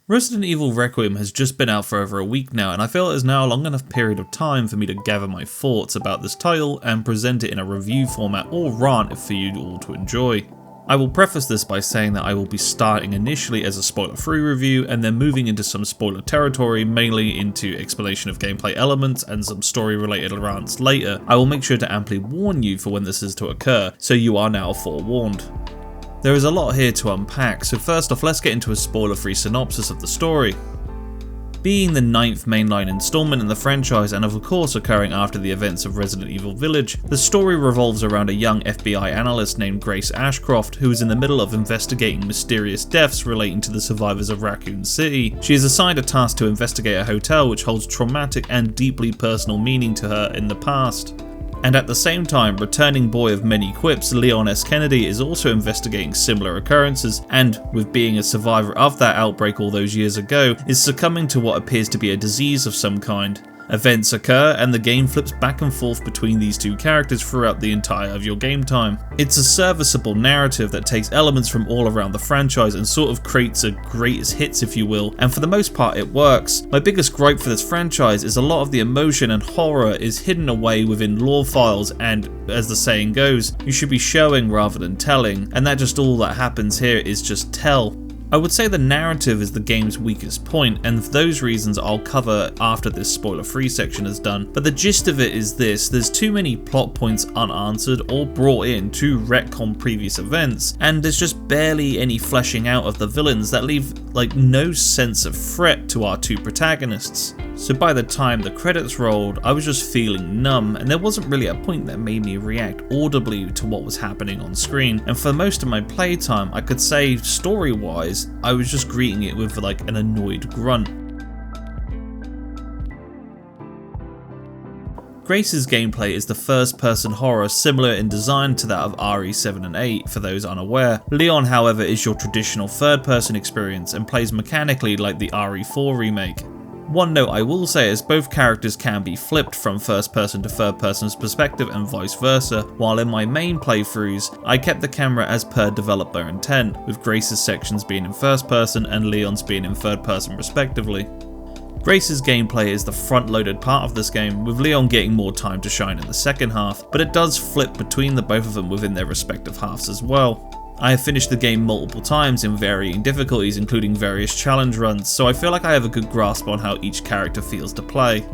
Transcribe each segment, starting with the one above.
Resident Evil Requiem has just been out for over a week now, and I feel it is now a long enough period of time for me to gather my thoughts about this title and present it in a review format or rant for you all to enjoy. I will preface this by saying that I will be starting initially as a spoiler-free review and then moving into some spoiler territory, mainly into explanation of gameplay elements and some story-related rants later. I will make sure to amply warn you for when this is to occur, so you are now forewarned. There is a lot here to unpack, so first off let's get into a spoiler-free synopsis of the story. Being the 9th mainline installment in the franchise and of course occurring after the events of Resident Evil Village, the story revolves around a young FBI analyst named Grace Ashcroft who is in the middle of investigating mysterious deaths relating to the survivors of Raccoon City. She is assigned a task to investigate a hotel which holds traumatic and deeply personal meaning to her in the past. And at the same time, returning boy of many quips Leon S. Kennedy is also investigating similar occurrences and, with being a survivor of that outbreak all those years ago, is succumbing to what appears to be a disease of some kind. Events occur and the game flips back and forth between these two characters throughout the entire of your game time. It's a serviceable narrative that takes elements from all around the franchise and sort of creates a greatest hits if you will, and for the most part it works. My biggest gripe for this franchise is a lot of the emotion and horror is hidden away within lore files and, as the saying goes, you should be showing rather than telling, and that just all that happens here is just tell. I would say the narrative is the game's weakest point, and for those reasons I'll cover after this spoiler-free section is done, but the gist of it is this: there's too many plot points unanswered or brought in to retcon previous events, and there's just barely any fleshing out of the villains that leave no sense of threat to our two protagonists. So by the time the credits rolled, I was just feeling numb, and there wasn't really a point that made me react audibly to what was happening on screen, and for most of my playtime I could say story-wise I was just greeting it with an annoyed grunt. Grace's gameplay is the first-person horror similar in design to that of RE7 and 8 for those unaware. Leon however is your traditional third-person experience and plays mechanically like the RE4 remake. One note I will say is both characters can be flipped from first person to third person's perspective and vice versa, while in my main playthroughs I kept the camera as per developer intent, with Grace's sections being in first person and Leon's being in third person respectively. Grace's gameplay is the front-loaded part of this game, with Leon getting more time to shine in the second half, but it does flip between the both of them within their respective halves as well. I have finished the game multiple times in varying difficulties, including various challenge runs, so I feel like I have a good grasp on how each character feels to play.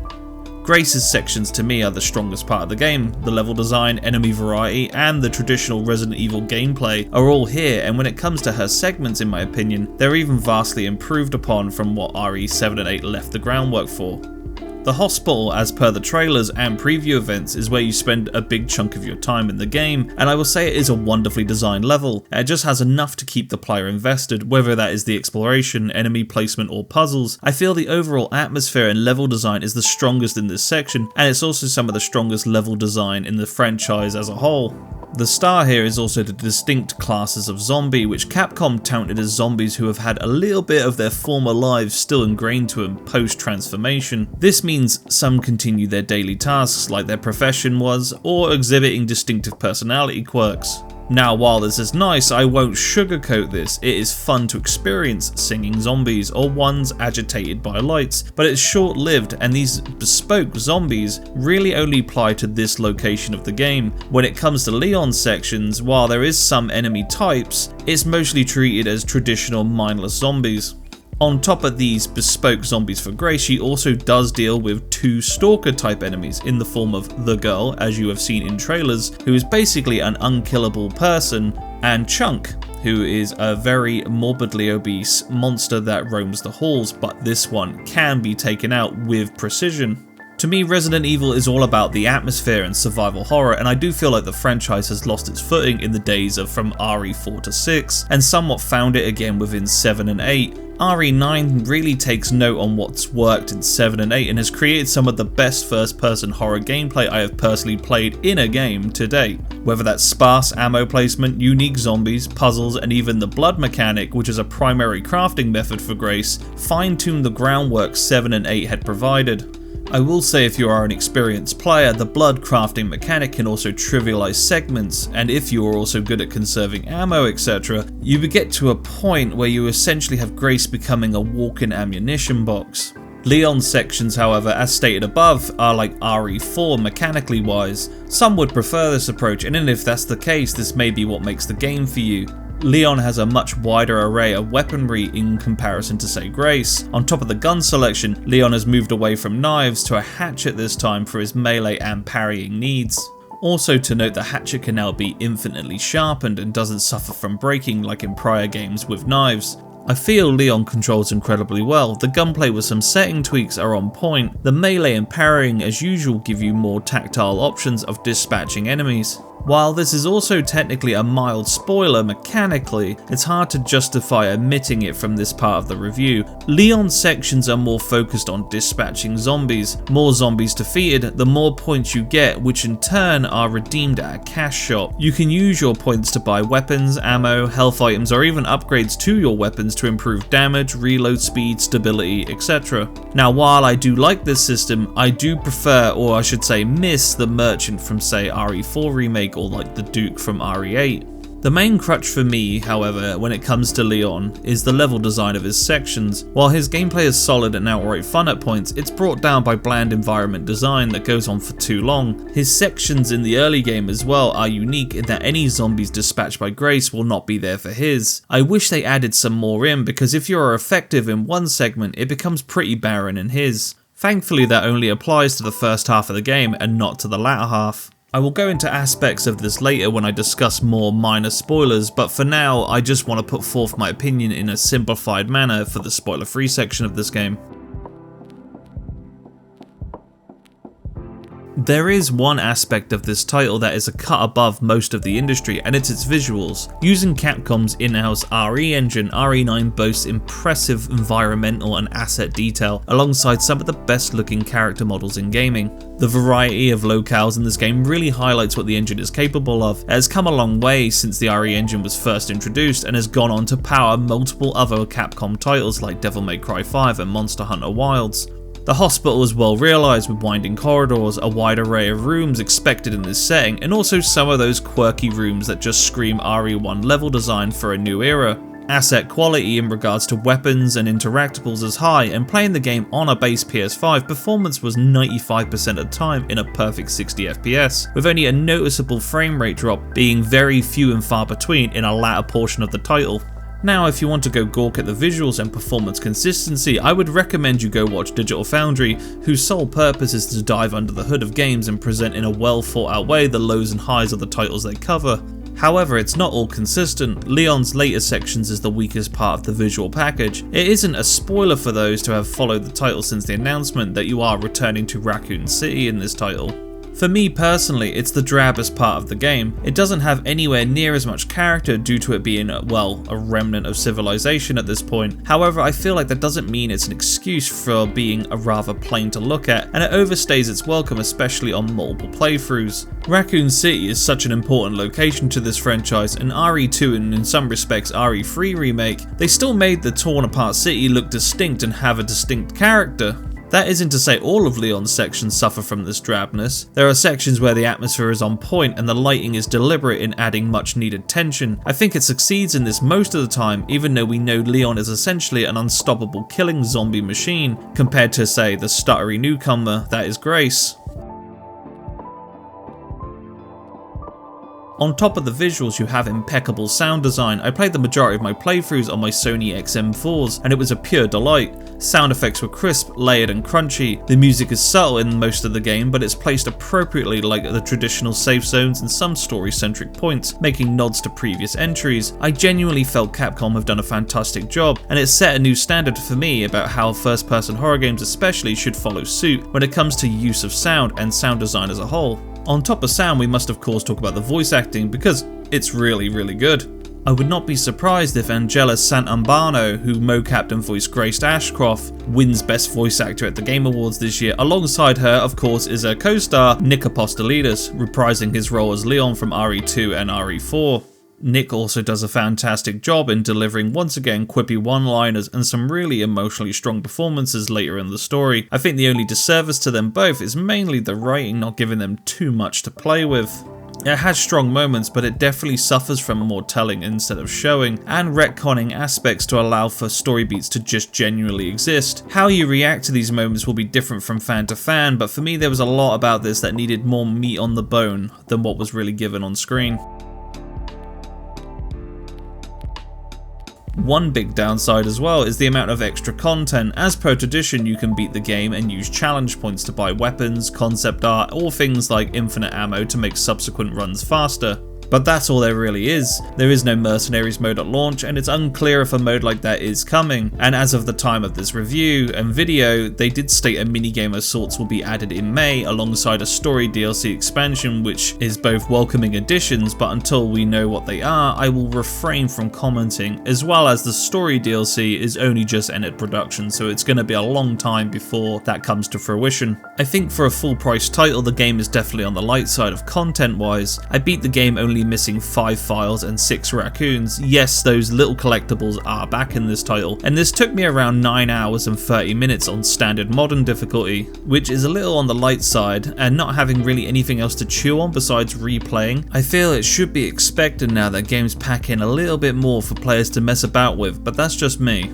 Grace's sections to me are the strongest part of the game. The level design, enemy variety, and the traditional Resident Evil gameplay are all here, and when it comes to her segments in my opinion, they're even vastly improved upon from what RE7 and 8 left the groundwork for. The hospital, as per the trailers and preview events, is where you spend a big chunk of your time in the game, and I will say it is a wonderfully designed level. It just has enough to keep the player invested, whether that is the exploration, enemy placement or puzzles. I feel the overall atmosphere and level design is the strongest in this section, and it's also some of the strongest level design in the franchise as a whole. The star here is also the distinct classes of zombie, which Capcom touted as zombies who have had a little bit of their former lives still ingrained to them post-transformation. This means some continue their daily tasks like their profession was, or exhibiting distinctive personality quirks. Now while this is nice, I won't sugarcoat this. It is fun to experience singing zombies or ones agitated by lights, but it's short-lived and these bespoke zombies really only apply to this location of the game. When it comes to Leon's sections, while there is some enemy types, it's mostly treated as traditional mindless zombies. On top of these bespoke zombies for Grace, she also does deal with two stalker type enemies in the form of the girl, as you have seen in trailers, who is basically an unkillable person, and Chunk, who is a very morbidly obese monster that roams the halls, but this one can be taken out with precision. To me, Resident Evil is all about the atmosphere and survival horror, and I do feel like the franchise has lost its footing in the days of from RE4 to 6, and somewhat found it again within 7 and 8. RE9 really takes note on what's worked in 7 and 8 and has created some of the best first-person horror gameplay I have personally played in a game to date. Whether that's sparse ammo placement, unique zombies, puzzles, and even the blood mechanic, which is a primary crafting method for Grace, fine-tuned the groundwork 7 and 8 had provided. I will say if you are an experienced player, the blood crafting mechanic can also trivialize segments, and if you are also good at conserving ammo, etc., you would get to a point where you essentially have Grace becoming a walk-in ammunition box. Leon's sections, however, as stated above, are like RE4 mechanically wise. Some would prefer this approach, and if that's the case, this may be what makes the game for you. Leon has a much wider array of weaponry in comparison to, say, Grace. On top of the gun selection, Leon has moved away from knives to a hatchet this time for his melee and parrying needs. Also to note, the hatchet can now be infinitely sharpened and doesn't suffer from breaking like in prior games with knives. I feel Leon controls incredibly well. The gunplay with some setting tweaks are on point. The melee and parrying as usual give you more tactile options of dispatching enemies. While this is also technically a mild spoiler mechanically, it's hard to justify omitting it from this part of the review. Leon's sections are more focused on dispatching zombies. More zombies defeated, the more points you get, which in turn are redeemed at a cash shop. You can use your points to buy weapons, ammo, health items, or even upgrades to your weapons to improve damage, reload speed, stability, etc. Now, while I do like this system, I do prefer, or I should say miss, the merchant from, say, RE4 Remake or like the Duke from RE8. The main crutch for me, however, when it comes to Leon, is the level design of his sections. While his gameplay is solid and outright fun at points, it's brought down by bland environment design that goes on for too long. His sections in the early game as well are unique in that any zombies dispatched by Grace will not be there for his. I wish they added some more in, because if you are effective in one segment, it becomes pretty barren in his. Thankfully, that only applies to the first half of the game and not to the latter half. I will go into aspects of this later when I discuss more minor spoilers, but for now I just want to put forth my opinion in a simplified manner for the spoiler-free section of this game. There is one aspect of this title that is a cut above most of the industry, and it's its visuals. Using Capcom's in-house RE engine, RE9 boasts impressive environmental and asset detail, alongside some of the best looking character models in gaming. The variety of locales in this game really highlights what the engine is capable of. It has come a long way since the RE engine was first introduced, and has gone on to power multiple other Capcom titles like Devil May Cry 5 and Monster Hunter Wilds. The hospital is well realised with winding corridors, a wide array of rooms expected in this setting, and also some of those quirky rooms that just scream RE1 level design for a new era. Asset quality in regards to weapons and interactables is high, and playing the game on a base PS5, performance was 95% of the time in a perfect 60 FPS, with only a noticeable frame rate drop being very few and far between in a latter portion of the title. Now, if you want to go gawk at the visuals and performance consistency, I would recommend you go watch Digital Foundry, whose sole purpose is to dive under the hood of games and present in a well thought out way the lows and highs of the titles they cover. However, it's not all consistent. Leon's later sections is the weakest part of the visual package. It isn't a spoiler for those to have followed the title since the announcement that you are returning to Raccoon City in this title. For me personally, it's the drabbest part of the game. It doesn't have anywhere near as much character due to it being, well, a remnant of civilization at this point. However, I feel like that doesn't mean it's an excuse for being a rather plain to look at, and it overstays its welcome, especially on multiple playthroughs. Raccoon City is such an important location to this franchise, and RE2 and in some respects RE3 Remake, they still made the torn apart city look distinct and have a distinct character. That isn't to say all of Leon's sections suffer from this drabness. There are sections where the atmosphere is on point and the lighting is deliberate in adding much needed tension. I think it succeeds in this most of the time, even though we know Leon is essentially an unstoppable killing zombie machine, compared to, say, the stuttery newcomer that is Grace. On top of the visuals, you have impeccable sound design. I played the majority of my playthroughs on my Sony XM4s, and it was a pure delight. Sound effects were crisp, layered and crunchy. The music is subtle in most of the game, but it's placed appropriately like the traditional safe zones and some story-centric points, making nods to previous entries. I genuinely felt Capcom have done a fantastic job, and it set a new standard for me about how first-person horror games especially should follow suit when it comes to use of sound and sound design as a whole. On top of sound, we must of course talk about the voice acting, because it's really good. I would not be surprised if Angela Santambano, who mocapped and voiced Grace Ashcroft, wins Best Voice Actor at the Game Awards this year. Alongside her, of course, is her co-star Nick Apostolidis, reprising his role as Leon from RE2 and RE4. Nick also does a fantastic job in delivering once again quippy one-liners and some really emotionally strong performances later in the story. I think the only disservice to them both is mainly the writing not giving them too much to play with. It has strong moments, but it definitely suffers from more telling instead of showing, and retconning aspects to allow for story beats to just genuinely exist. How you react to these moments will be different from fan to fan, but for me there was a lot about this that needed more meat on the bone than what was really given on screen. One big downside as well is the amount of extra content. As per tradition, you can beat the game and use challenge points to buy weapons, concept art, or things like infinite ammo to make subsequent runs faster. But that's all there really is. There is no mercenaries mode at launch, and it's unclear if a mode like that is coming. And as of the time of this review and video, they did state a minigame of sorts will be added in May alongside a story DLC expansion, which is both welcoming additions, but until we know what they are, I will refrain from commenting, as well as the story DLC is only just entered production, so it's going to be a long time before that comes to fruition. I think for a full price title, the game is definitely on the light side of content wise. I beat the game only missing 5 files and 6 raccoons. Yes, those little collectibles are back in this title, and this took me around 9 hours and 30 minutes on standard modern difficulty, which is a little on the light side, and not having really anything else to chew on besides replaying. I feel it should be expected now that games pack in a little bit more for players to mess about with, but that's just me.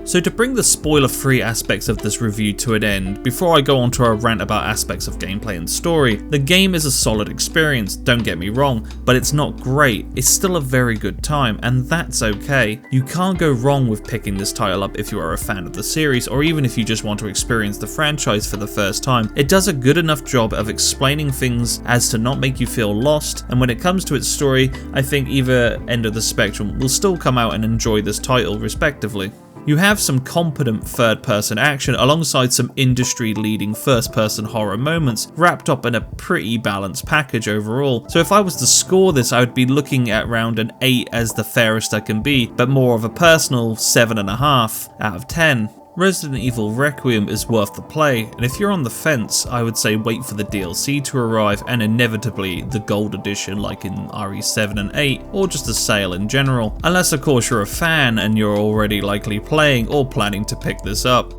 So to bring the spoiler-free aspects of this review to an end, before I go on to a rant about aspects of gameplay and story, the game is a solid experience, don't get me wrong, but it's not great. It's still a very good time, and that's okay. You can't go wrong with picking this title up if you are a fan of the series, or even if you just want to experience the franchise for the first time. It does a good enough job of explaining things as to not make you feel lost, and when it comes to its story, I think either end of the spectrum will still come out and enjoy this title respectively. You have some competent third-person action alongside some industry-leading first-person horror moments wrapped up in a pretty balanced package overall. So if I was to score this, I would be looking at around an 8 as the fairest I can be, but more of a personal 7.5 out of 10. Resident Evil Requiem is worth the play, and if you're on the fence, I would say wait for the DLC to arrive and inevitably the gold edition like in RE7 and 8, or just a sale in general, unless of course you're a fan and you're already likely playing or planning to pick this up.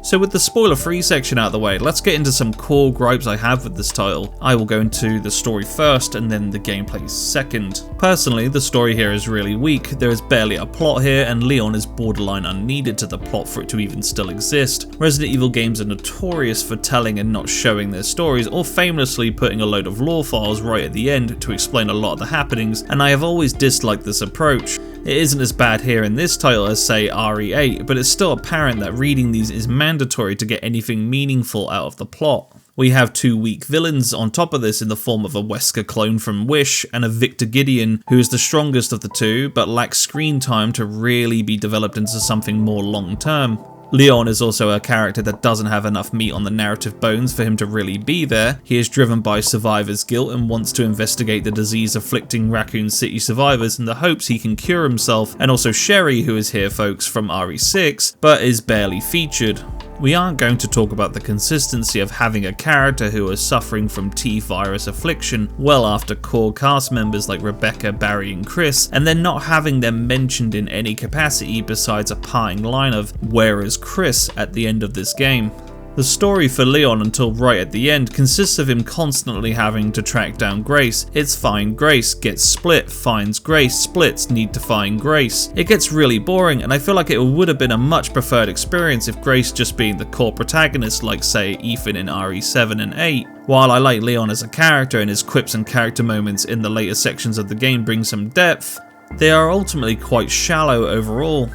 So with the spoiler-free section out of the way, let's get into some core gripes I have with this title. I will go into the story first and then the gameplay second. Personally, the story here is really weak. There is barely a plot here, and Leon is borderline unneeded to the plot for it to even still exist. Resident Evil games are notorious for telling and not showing their stories, or famously putting a load of lore files right at the end to explain a lot of the happenings, and I have always disliked this approach. It isn't as bad here in this title as say RE8, but it's still apparent that reading these is mandatory to get anything meaningful out of the plot. We have 2 weak villains on top of this in the form of a Wesker clone from Wish and a Victor Gideon, who is the strongest of the two but lacks screen time to really be developed into something more long term. Leon is also a character that doesn't have enough meat on the narrative bones for him to really be there. He is driven by survivor's guilt and wants to investigate the disease afflicting Raccoon City survivors in the hopes he can cure himself, and also Sherry, who is here folks from RE6, but is barely featured. We aren't going to talk about the consistency of having a character who is suffering from T-virus affliction well after core cast members like Rebecca, Barry and Chris, and then not having them mentioned in any capacity besides a parting line of "Where is Chris?" at the end of this game. The story for Leon until right at the end consists of him constantly having to track down Grace. It's find Grace, gets split, finds Grace, splits, need to find Grace. It gets really boring, and I feel like it would have been a much preferred experience if Grace just being the core protagonist like say Ethan in RE7 and 8. While I like Leon as a character and his quips and character moments in the later sections of the game bring some depth, they are ultimately quite shallow overall.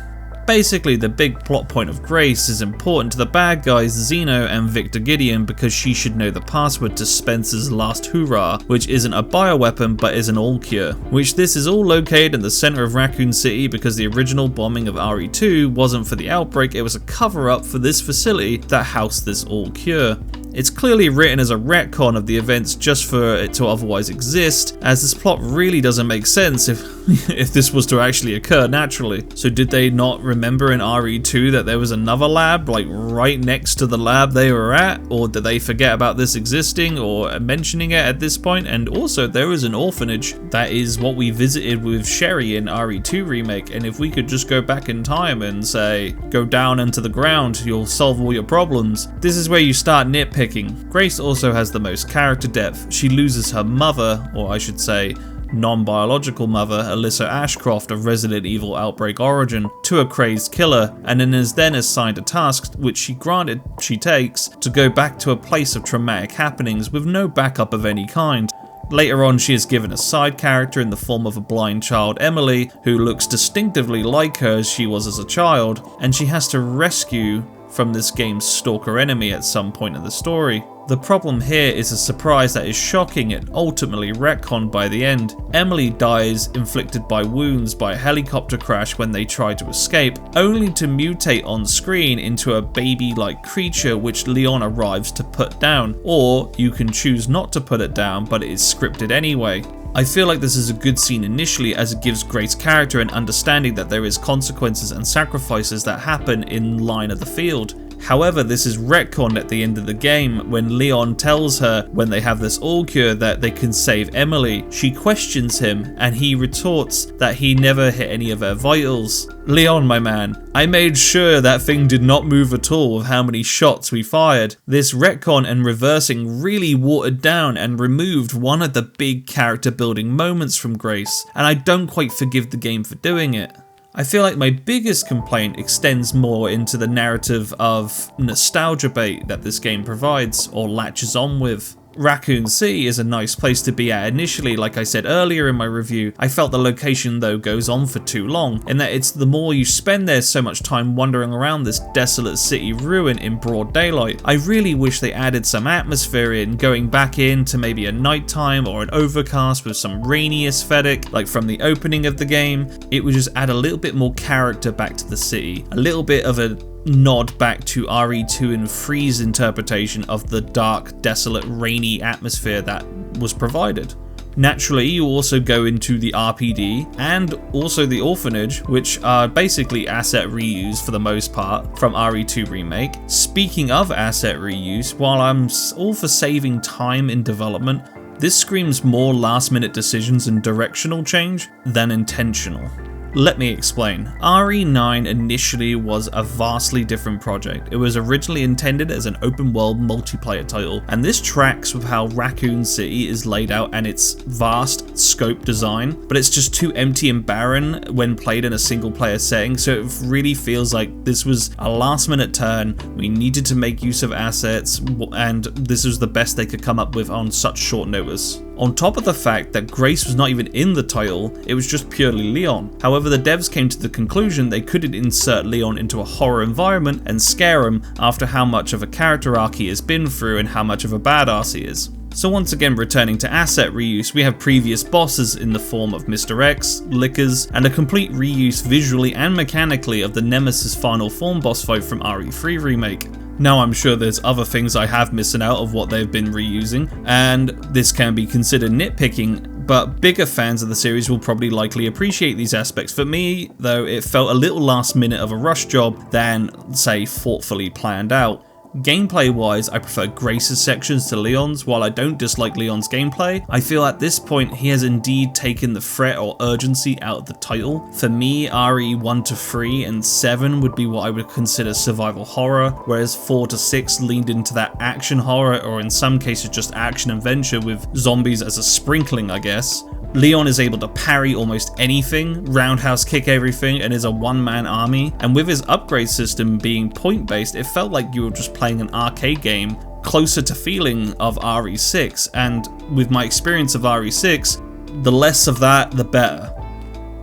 Basically, the big plot point of Grace is important to the bad guys Zeno and Victor Gideon because she should know the password to Spencer's last hurrah, which isn't a bioweapon but is an all cure, which this is all located in the center of Raccoon City because the original bombing of RE2 wasn't for the outbreak, it was a cover up for this facility that housed this all cure. It's clearly written as a retcon of the events just for it to otherwise exist, as this plot really doesn't make sense if if this was to actually occur naturally. So did they not remember in RE2 that there was another lab like right next to the lab they were at, or did they forget about this existing or mentioning it at this point? And also there is an orphanage that is what we visited with Sherry in RE2 remake, and if we could just go back in time and say, go down into the ground, you'll solve all your problems. This is where you start nitpicking. Grace also has the most character depth. She loses her mother, or I should say non-biological mother, Alyssa Ashcroft of Resident Evil Outbreak Origin, to a crazed killer, and is then assigned a task, which she takes, to go back to a place of traumatic happenings with no backup of any kind. Later on, she is given a side character in the form of a blind child, Emily, who looks distinctively like her as she was as a child, and she has to rescue from this game's stalker enemy at some point in the story. The problem here is a surprise that is shocking and ultimately retconned by the end. Emily dies inflicted by wounds by a helicopter crash when they try to escape, only to mutate on screen into a baby-like creature which Leon arrives to put down, or you can choose not to put it down but it is scripted anyway. I feel like this is a good scene initially, as it gives Grace's character an understanding that there is consequences and sacrifices that happen in line of the field. However, this is retconned at the end of the game when Leon tells her, when they have this all cure, that they can save Emily. She questions him and he retorts that he never hit any of her vitals. Leon, my man, I made sure that thing did not move at all with how many shots we fired. This retcon and reversing really watered down and removed one of the big character building moments from Grace, and I don't quite forgive the game for doing it. I feel like my biggest complaint extends more into the narrative of nostalgia bait that this game provides, or latches on with. Raccoon City is a nice place to be at initially, like I said earlier in my review. I felt the location though goes on for too long, in that it's the more you spend there so much time wandering around this desolate city ruin in broad daylight. I really wish they added some atmosphere in, going back into maybe a nighttime or an overcast with some rainy aesthetic, like from the opening of the game. It would just add a little bit more character back to the city, a little bit of a nod back to RE2 and 3's interpretation of the dark, desolate, rainy atmosphere that was provided. Naturally, you also go into the RPD and also the orphanage, which are basically asset reuse for the most part from RE2 Remake. Speaking of asset reuse, while I'm all for saving time in development, this screams more last-minute decisions and directional change than intentional. Let me explain. RE9 initially was a vastly different project. It was originally intended as an open world multiplayer title, and this tracks with how Raccoon City is laid out and its vast scope design, but it's just too empty and barren when played in a single player setting, so it really feels like this was a last minute turn. We needed to make use of assets, and this was the best they could come up with on such short notice. On top of the fact that Grace was not even in the title, it was just purely Leon. However, the devs came to the conclusion they couldn't insert Leon into a horror environment and scare him after how much of a character arc he has been through and how much of a badass he is. So once again, returning to asset reuse, we have previous bosses in the form of Mr. X, Lickers, and a complete reuse visually and mechanically of the Nemesis final form boss fight from RE3 Remake. Now I'm sure there's other things I have missing out of what they've been reusing, and this can be considered nitpicking, but bigger fans of the series will probably likely appreciate these aspects. For me, though, it felt a little last minute of a rush job than, say, thoughtfully planned out. Gameplay wise, I prefer Grace's sections to Leon's. While I don't dislike Leon's gameplay, I feel at this point he has indeed taken the threat or urgency out of the title. For me, RE1 to 3 and 7 would be what I would consider survival horror, whereas 4 to 6 leaned into that action horror, or in some cases just action adventure with zombies as a sprinkling, I guess. Leon is able to parry almost anything, roundhouse kick everything, and is a one-man army, and with his upgrade system being point-based, it felt like you were just playing an arcade game, closer to feeling of RE6, and with my experience of RE6, the less of that, the better.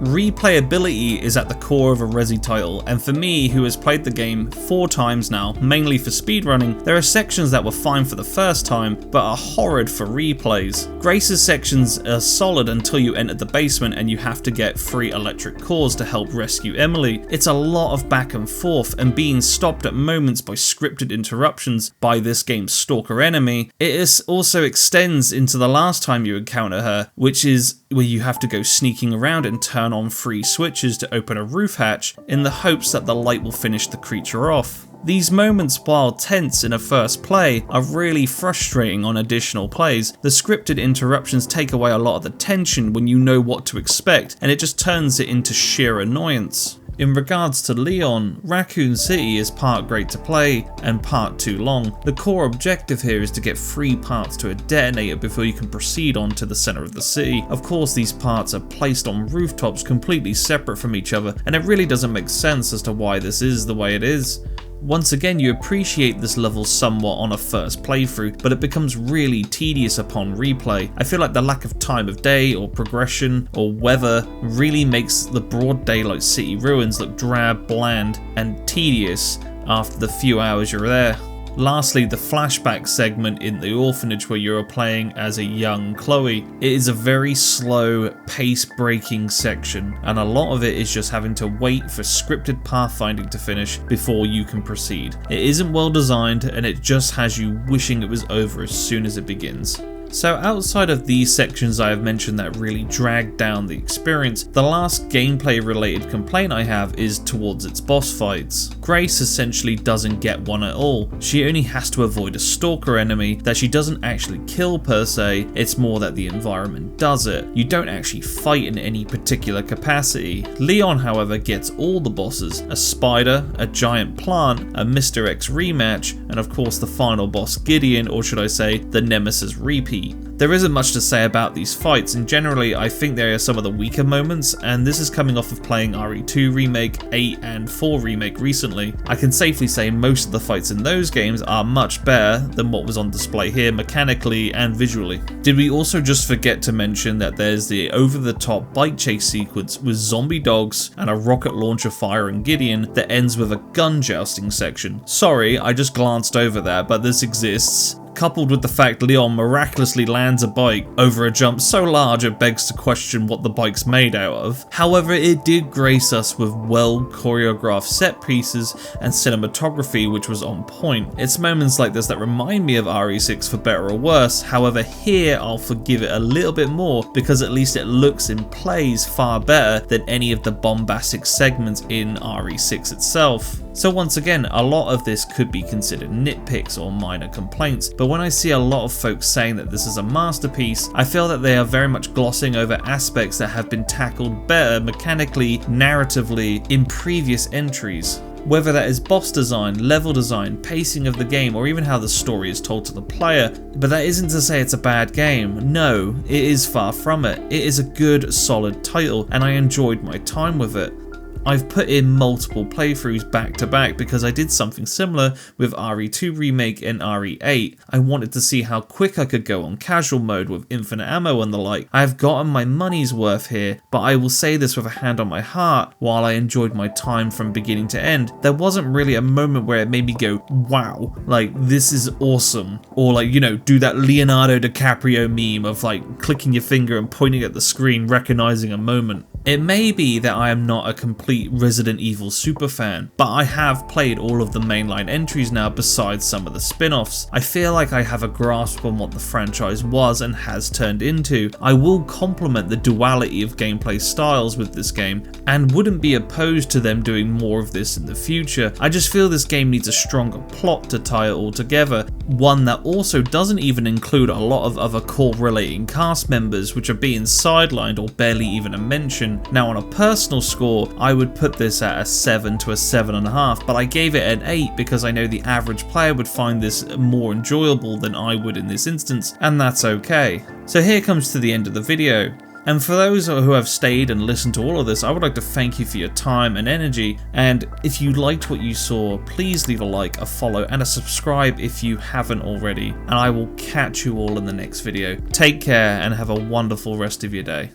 Replayability is at the core of a Resi title, and for me, who has played the game 4 times now, mainly for speedrunning, there are sections that were fine for the first time, but are horrid for replays. Grace's sections are solid until you enter the basement and you have to get 3 electric cores to help rescue Emily. It's a lot of back and forth, and being stopped at moments by scripted interruptions by this game's stalker enemy. It also extends into the last time you encounter her, which is where you have to go sneaking around and turn on 3 switches to open a roof hatch in the hopes that the light will finish the creature off. These moments, while tense in a first play, are really frustrating on additional plays. The scripted interruptions take away a lot of the tension when you know what to expect, and it just turns it into sheer annoyance. In regards to Leon, Raccoon City is part great to play and part too long. The core objective here is to get 3 parts to a detonator before you can proceed on to the center of the city. Of course, these parts are placed on rooftops completely separate from each other, and it really doesn't make sense as to why this is the way it is. Once again, you appreciate this level somewhat on a first playthrough, but it becomes really tedious upon replay. I feel like the lack of time of day or progression or weather really makes the broad daylight city ruins look drab, bland, and tedious after the few hours you're there. Lastly, the flashback segment in the orphanage where you're playing as a young Chloe. It is a very slow, pace-breaking section, and a lot of it is just having to wait for scripted pathfinding to finish before you can proceed. It isn't well designed, and it just has you wishing it was over as soon as it begins. So outside of these sections I have mentioned that really drag down the experience, the last gameplay related complaint I have is towards its boss fights. Grace essentially doesn't get one at all. She only has to avoid a stalker enemy that she doesn't actually kill per se, it's more that the environment does it. You don't actually fight in any particular capacity. Leon, however, gets all the bosses: a spider, a giant plant, a Mr. X rematch, and of course the final boss Gideon, or should I say the Nemesis repeat. There isn't much to say about these fights, and generally I think they are some of the weaker moments, and this is coming off of playing RE2 Remake, 8 and 4 Remake recently. I can safely say most of the fights in those games are much better than what was on display here mechanically and visually. Did we also just forget to mention that there's the over-the-top bike chase sequence with zombie dogs and a rocket launcher firing Gideon that ends with a gun jousting section? Sorry, I just glanced over that, but this exists. Coupled with the fact Leon miraculously lands a bike over a jump so large it begs to question what the bike's made out of. However, it did grace us with well choreographed set pieces and cinematography which was on point. It's moments like this that remind me of RE6 for better or worse. However, here I'll forgive it a little bit more because at least it looks and plays far better than any of the bombastic segments in RE6 itself. So once again, a lot of this could be considered nitpicks or minor complaints, but when I see a lot of folks saying that this is a masterpiece, I feel that they are very much glossing over aspects that have been tackled better mechanically, narratively in previous entries. Whether that is boss design, level design, pacing of the game, or even how the story is told to the player. But that isn't to say it's a bad game. No, it is far from it. It is a good, solid title, and I enjoyed my time with it. I've put in multiple playthroughs back to back because I did something similar with RE2 Remake and RE8. I wanted to see how quick I could go on casual mode with infinite ammo and the like. I have gotten my money's worth here, but I will say this with a hand on my heart, while I enjoyed my time from beginning to end, there wasn't really a moment where it made me go, wow, like this is awesome. Or like, you know, do that Leonardo DiCaprio meme of like clicking your finger and pointing at the screen, recognizing a moment. It may be that I am not a complete Resident Evil superfan, but I have played all of the mainline entries now besides some of the spin-offs. I feel like I have a grasp on what the franchise was and has turned into. I will compliment the duality of gameplay styles with this game, and wouldn't be opposed to them doing more of this in the future. I just feel this game needs a stronger plot to tie it all together, one that also doesn't even include a lot of other core relating cast members which are being sidelined or barely even a mention. Now on a personal score, I would put this at a 7 to a 7.5, but I gave it an 8 because I know the average player would find this more enjoyable than I would in this instance, and that's okay. So here comes to the end of the video. And for those who have stayed and listened to all of this, I would like to thank you for your time and energy, and if you liked what you saw, please leave a like, a follow, and a subscribe if you haven't already, and I will catch you all in the next video. Take care and have a wonderful rest of your day.